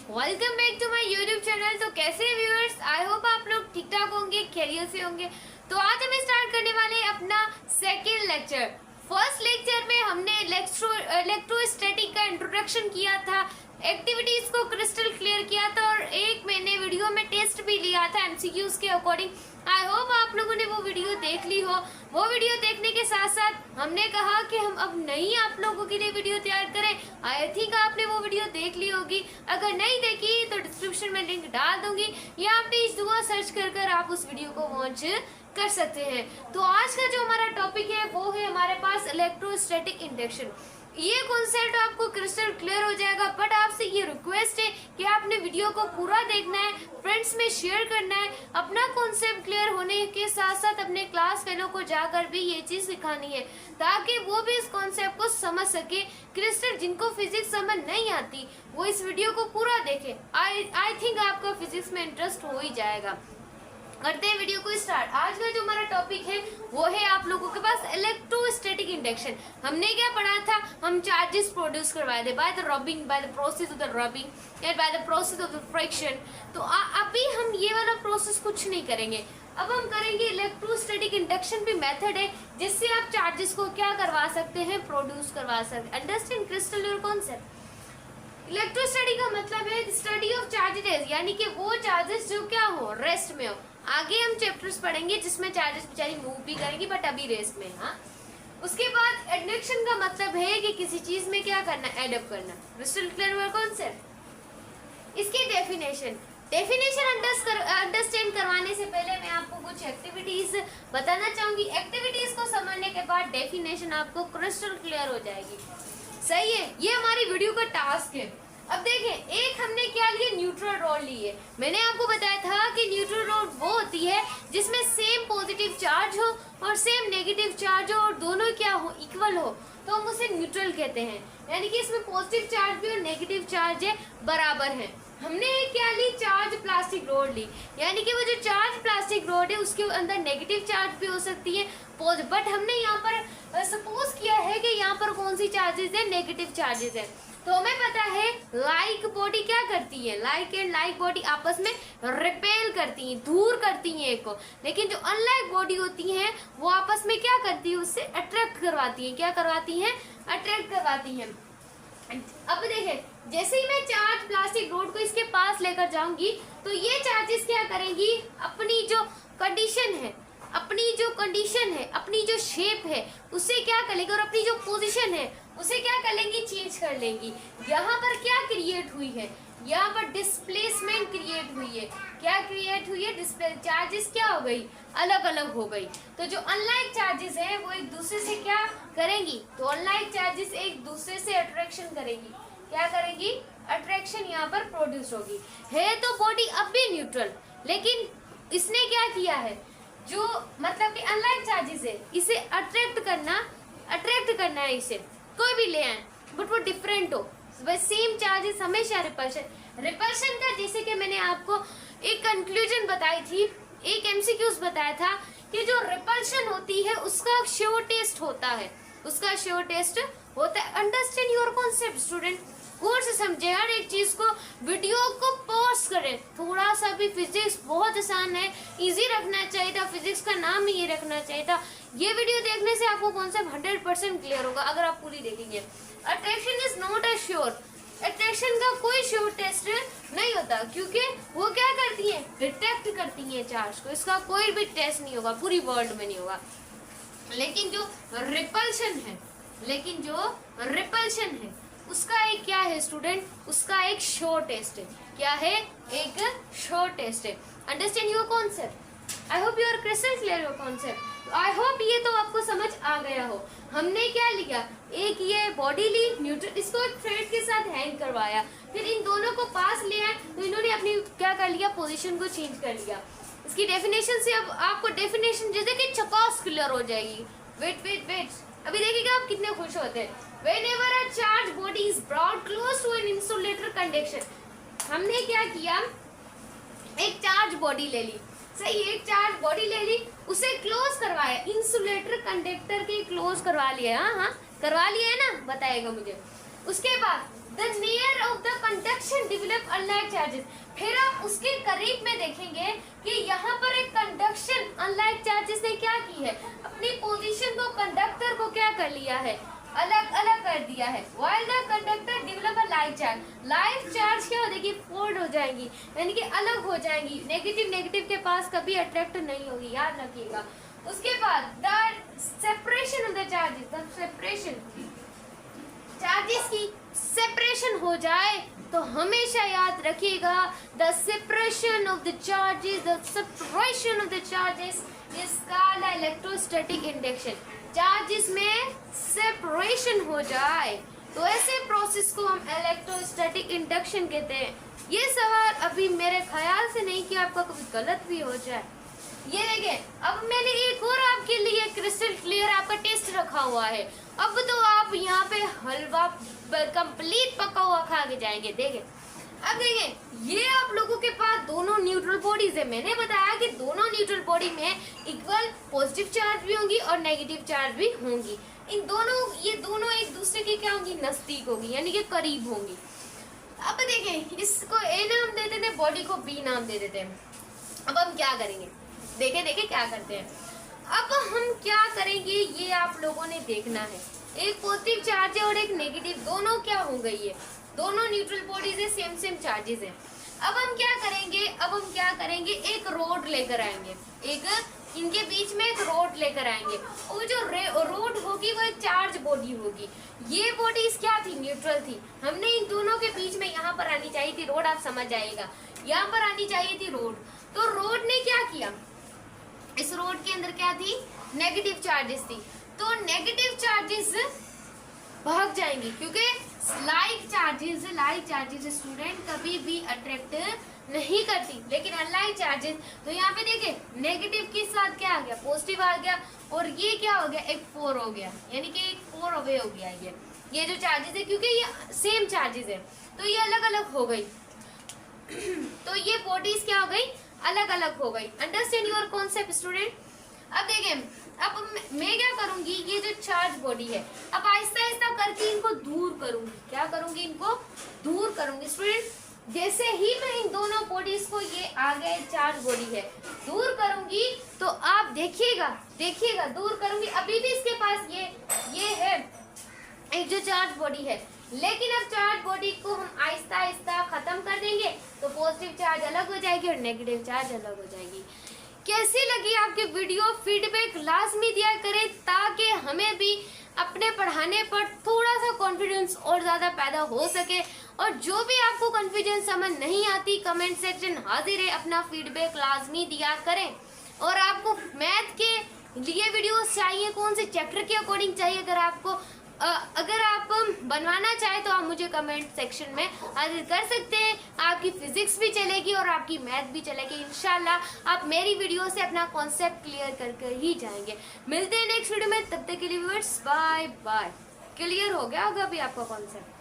Welcome back to my YouTube channel. तो कैसे viewers, I hope आप लोग ठीक ठाक होंगे, खैरियत से होंगे। तो आज हम स्टार्ट करने वाले हैं अपना सेकंड लेक्चर। फर्स्ट लेक्चर में हमने इलेक्ट्रोस्टैटिक का इंट्रोडक्शन किया था, एक्टिविटीज को क्रिस्टल क्लियर किया था और एक मैंने वीडियो में टेस्ट भी लिया था एमसीक्यूज के अकॉर्डिंग। आई होप आप लोगों ने वो वीडियो देख ली हो। वो वीडियो देखने के साथ साथ हमने कहा कि हम अब नहीं आप लोगों के लिए वीडियो तैयार करें। आई थिंक आपने वो वीडियो देख ली होगी, अगर नहीं देखी तो डिस्क्रिप्शन में लिंक डाल दूंगी या आप प्लीज दुआ सर्च कर आप उस वीडियो को वॉच कर सकते हैं। तो आज का जो हमारा टॉपिक है वो है हमारे पास इलेक्ट्रोस्टैटिक इंडक्शन। ये कॉन्सेप्ट आपको क्रिस्टल क्लियर हो जाएगा, बट आपसे ये रिक्वेस्ट है कि आपने वीडियो को पूरा देखना है, फ्रेंड्स में शेयर करना है। अपना कॉन्सेप्ट क्लियर होने के साथ साथ अपने क्लास फेलो को जाकर भी ये चीज सिखानी है ताकि वो भी इस कॉन्सेप्ट को समझ सके। क्रिस्टल जिनको फिजिक्स समझ नहीं आती वो इस वीडियो को पूरा देखे। आई थिंक आपका फिजिक्स में इंटरेस्ट हो ही जाएगा। करते हैं वीडियो को स्टार्ट। आज का जो हमारा टॉपिक है वो है आप लोगों के पास इलेक्ट्रोस्टैटिक इंडक्शन। हमने क्या पढ़ा था, हम चार्जेस प्रोड्यूस करवाए थे by the rubbing, by the process of the rubbing and by the process of the friction. तो अभी हम ये वाला प्रोसेस कुछ नहीं करेंगे, अब हम करेंगे इलेक्ट्रोस्टैटिक इंडक्शन भी मेथड है जिससे आप चार्जेस को क्या करवा सकते हैं, प्रोड्यूस करवा सकते हैं। Understand crystal your concept. Electrostatic का मतलब है स्टडी ऑफ चार्जेस, यानी कि वो चार्जेस जो क्या हो, रेस्ट में हो। आगे हम चैप्टर्स पढ़ेंगे जिसमें चार्जेस बेचारी मूव भी करेंगी, बट अभी रेस्ट में। हाँ, उसके बाद एडक्शन का मतलब है कि किसी चीज में क्या करना, एडअप करना। क्रिस्टल क्लियर हुआ कॉन्सेप्ट। इसकी डेफिनेशन अंडरस्टैंड करवाने से पहले मैं आपको कुछ एक्टिविटीज बताना चाहूंगी। एक्टिविटीज को समझने के बाद डेफिनेशन आपको क्रिस्टल क्लियर हो जाएगी। सही है, ये हमारी वीडियो का टास्क है। अब देखें, एक हमने क्या लिए, न्यूट्रल रॉड ली है। मैंने आपको बताया था कि न्यूट्रल रॉड वो होती है जिसमें सेम पॉजिटिव चार्ज हो और सेम नेगेटिव चार्ज हो और दोनों क्या हो, इक्वल हो, तो हम उसे न्यूट्रल कहते हैं। यानी कि इसमें पॉजिटिव चार्ज भी और नेगेटिव चार्ज है बराबर है। हमने क्या ली, चार्ज प्लास्टिक रॉड ली, यानी कि वो जो चार्ज प्लास्टिक रॉड है उसके अंदर नेगेटिव चार्ज भी हो सकती है, बट हमने यहाँ पर सपोज किया है कि यहाँ पर कौन सी चार्जेस है, नेगेटिव चार्जेस है। तो हमें पता है लाइक बॉडी क्या करती है, लाइक एंड लाइक बॉडी आपस में रिपेल करती हैं, दूर करती हैं एक को। लेकिन जो अनलाइक बॉडी होती हैं वो आपस में क्या करती है, उससे अट्रैक्ट करवाती हैं। क्या करवाती हैं, अट्रैक्ट करवाती हैं। अब देखें, जैसे ही मैं चार्ज प्लास्टिक रॉड को इसके पास लेकर जाऊंगी तो ये चार्जेस क्या करेंगी, अपनी जो कंडीशन है, अपनी जो शेप है उससे क्या कर लेंगी और अपनी जो पोजीशन है उसे क्या कर लेंगी, चेंज कर लेंगी। यहाँ पर क्या क्रिएट हुई है, यहाँ पर डिस्प्लेसमेंट क्रिएट हुई है। क्या क्रिएट हुई है, डिस्प्ले चार्जेस क्या हो गई, अलग अलग हो गई। तो जो अनलाइक चार्जेस है वो एक दूसरे से क्या करेंगी, तो अनलाइक चार्जेस एक दूसरे से अट्रैक्शन करेंगी। क्या करेंगी, अट्रैक्शन यहाँ पर प्रोड्यूस होगी। है तो बॉडी अब भी न्यूट्रल, लेकिन इसने क्या किया है, जो मतलब कि अनलाइक चार्जेस है इसे अट्रैक्ट करना है, इसे कोई भी ले आए बट वो डिफरेंट हो। सेम चार्जेस हमेशा रिपल्शन का, जैसे कि मैंने आपको एक कंक्लूजन बताई थी, एक एमसीक्यूज बताया था कि जो रिपल्शन होती है उसका श्योर टेस्ट होता है, अंडरस्टैंड योर कॉन्सेप्ट स्टूडेंट। गौर से समझे हर एक चीज को, वीडियो को पॉज करें। थोड़ा सा भी फिजिक्स बहुत आसान है, इजी रखना चाहिए था, फिजिक्स का नाम ही ये रखना चाहिए था। ये वीडियो देखने से आपको कॉन्सेप्ट 100% क्लियर होगा अगर आप पूरी देखेंगे। Attraction is not a sure, attraction का कोई श्योर टेस्ट नहीं होता, क्योंकि वो क्या करती है, डिटेक्ट करती है चार्ज को। इसका कोई भी टेस्ट नहीं होगा, पूरी वर्ल्ड में नहीं होगा। लेकिन जो रिपल्शन है उसका एक क्या है स्टूडेंट, उसका एक श्योर टेस्ट है। क्या है, एक श्योर टेस्ट है। Understand your concept. I hope you are crystal clear your concept. I hope ये तो आपको समझ आ गया हो। हमने क्या लिया, एक ये बॉडी ली न्यूट्रल, इसको एक थ्रेड के साथ हैंग करवाया, फिर इन दोनों को पास ले आए तो इन्होंने अपनी क्या कर लिया, पोजीशन को चेंज कर लिया। इसकी डेफिनेशन से अब आपको डेफिनेशन जैसे कि चकास क्लियर हो जाएगी। वेट, अभी देखिएगा आप कितने खुश होते हैं। Whenever a charged body is brought close to an insulator conduction, हमने क्या किया, एक चार्ज बॉडी ले ली, सही, एक चार्ज बॉडी ले ली, उसे क्लोज करवाया, इंसुलेटर कंडक्टर के क्लोज करवा लिया। हाँ, करवा लिया है ना, बताएगा मुझे। उसके बाद the layer of the conduction develop unlike charges. फिर आप उसके करीब में देखेंगे कि यहाँ पर एक कंडक्शन अनलाइक चार्जेस ने क्या की है, अपनी पोजीशन को, कंडक्टर को क्या कर लिया है, अलग अलग कर दिया है। While the conductor develop a like charge, like charge क्या हो जाएगी, फोल्ड हो जाएंगी, यानी कि अलग हो जाएंगी, नेगेटिव नेगेटिव के पास कभी अट्रैक्ट नहीं होगी, याद रखिएगा। उसके बाद the separation of the charges, the separation, charges की सेपरेशन हो जाए तो हमेशा याद रखिएगा the separation of the charges, the separation of the charges is called electrostatic induction. Charges में सेपरेशन हो जाए तो ऐसे प्रोसेस को हम इलेक्ट्रोस्टैटिक इंडक्शन कहते हैं। ये सवाल अभी मेरे ख्याल से नहीं कि आपका कभी गलत भी हो जाए। ये देखें, अब मैंने एक और आपके लिए क्रिस्टल क्लियर आपका टेस्ट रखा हुआ है। अब तो आप यहाँ पे हलवा कंप्लीट पका हुआ खा के जाएंगे। देखें, अब देखें, ये आप लोगों के पास दोनों न्यूट्रल बॉडीज है। मैंने बताया कि दोनों न्यूट्रल बॉडी में इक्वल पॉजिटिव चार्ज भी होंगी और नेगेटिव चार्ज भी होंगी। इन दोनों, ये दोनों एक दूसरे के क्या होंगी, नजदीक होगी, यानी कि करीब होंगी। अब देखें, इसको ए नाम दे देते, बॉडी को बी नाम दे देते हैं। अब हम क्या करेंगे, देखे देखे क्या करते हैं। अब हम क्या करेंगे ये आप लोगों ने देखना है। एक पॉजिटिव चार्ज है और एक नेगेटिव, दोनों क्या हो गई है, दोनों न्यूट्रल बॉडीज है, सेम सेम चार्जेस है। अब हम क्या करेंगे, एक रोड लेकर आएंगे, एक इनके बीच में एक रोड लेकर आएंगे, और जो रोड होगी वो एक चार्ज बॉडी होगी। ये बॉडीज क्या थी, न्यूट्रल थी। हमने इन दोनों के बीच में यहाँ पर आनी चाहिए थी रोड, आप समझ आएगा, यहाँ पर आनी चाहिए थी रोड। तो रोड ने क्या किया, इस रोड के अंदर क्या थी, नेगेटिव चार्जेस थी, तो नेगेटिव चार्जेस भाग जाएंगी, क्योंकि लाइक चार्जेस स्टूडेंट कभी भी अट्रैक्ट नहीं करती। लेकिन अनलाइक चार्जेस, तो यहाँ पे देखे नेगेटिव के साथ क्या आ गया, पॉजिटिव आ गया, और ये क्या हो गया, एक 4 हो गया, यानी कि एक 4 अवे हो गया। ये जो चार्जेस है, क्योंकि ये सेम चार्जेस है तो ये अलग अलग हो गई, तो ये बॉडीज क्या हो गई, अलग अलग हो गई। Understand your concept student. अब देखें, अब मैं क्या करूंगी, ये जो चार्ज बॉडी है, अब आहिस्ता आहिस्ता करके इनको दूर करूंगी। क्या करूंगी, इनको दूर करूंगी स्टूडेंट। जैसे ही मैं इन दोनों बॉडीज को, ये आगे चार्ज बॉडी है, दूर करूंगी, तो आप देखिएगा दूर करूंगी। अभी भी इसके पास ये है एक जो चार्ज बॉडी है, लेकिन अब चार्ज बॉडी को हम आहिस्ता आहिस्ता खत्म कर देंगे, तो पॉजिटिव चार्ज अलग हो जाएगी और नेगेटिव चार्ज अलग हो जाएगी। कैसी लगी आपकी वीडियो, फीडबैक लाजमी दिया करें, ताकि हमें भी अपने पढ़ाने पर थोड़ा सा कॉन्फिडेंस और ज़्यादा पैदा हो सके। और जो भी आपको कन्फ्यूजन समझ नहीं आती, कमेंट सेक्शन हाजिर है, अपना फीडबैक लाजमी दिया करें। और आपको मैथ के लिए वीडियोस चाहिए, कौन से चैप्टर के अकॉर्डिंग चाहिए, अगर आप बनवाना चाहे तो आप मुझे कमेंट सेक्शन में हाजिर कर सकते हैं। आपकी फिजिक्स भी चलेगी और आपकी मैथ भी चलेगी। इंशाल्लाह आप मेरी वीडियो से अपना कॉन्सेप्ट क्लियर करके ही जाएंगे। मिलते हैं नेक्स्ट वीडियो में, तब तक के लिए व्यूअर्स बाय बाय। क्लियर हो गया होगा अभी आपका कॉन्सेप्ट।